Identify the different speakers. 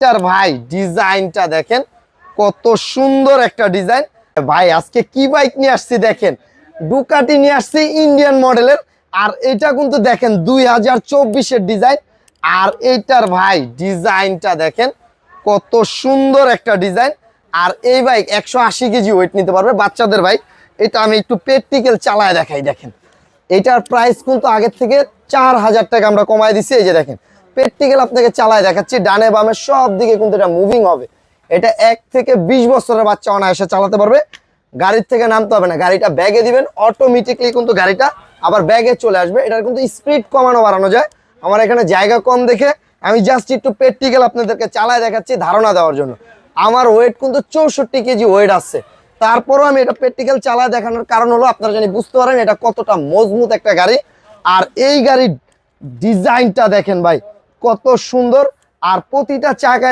Speaker 1: এইটার ভাই ডিজাইনটা দেখেন, কত সুন্দর একটা ডিজাইন। ভাই আজকে কি বাইক নিয়ে আসছি দেখেন, ডুকাটি নিয়ে আসছি ইন্ডিয়ান মডেলের। আর এটা কিন্তু দেখেন 2024-এর ডিজাইন। আর এইটার ভাই ডিজাইনটা দেখেন, কত সুন্দর একটা ডিজাইন। আর এই বাইক 180 কেজি ওয়েট নিতে পারবে, বাচ্চাদের বাইক। এটা আমি একটু প্র্যাকটিক্যাল চালায় দেখাই। দেখেন এটার প্রাইস কিন্তু আগের থেকে 4000 টাকা আমরা কমায় দিচ্ছি। এই যে দেখেন প্র্যাকটিক্যাল আপনাকে চালায় দেখাচ্ছি, ডানে বামে সব দিকে কিন্তু এটা মুভিং হবে। এটা 1 থেকে 20 বছরের বাচ্চা অনায়াসে চালাতে পারবে। গাড়ির থেকে নামতে হবে না, গাড়িটা ব্যাগে দিবেন, অটোমেটিকলি কিন্তু গাড়িটা আবার ব্যাগে চলে আসবে। এটার কিন্তু স্পিড কমানো বাড়ানো যায়। আমার এখানে জায়গা কম দেখে আমি জাস্ট একটু প্র্যাকটিক্যাল আপনাদেরকে চালায় দেখাচ্ছি ধারণা দেওয়ার জন্য। আমার ওয়েট কিন্তু 64 কেজি ওয়েট আছে, তারপরও আমি এটা প্র্যাকটিক্যাল চালায় দেখানোর কারণ হলো আপনারা জানি বুঝতে পারেন এটা কতটা মজবুত একটা গাড়ি। আর এই গাড়ির ডিজাইনটা দেখেন ভাই, কত সুন্দর। আর প্রতিটা চাকায়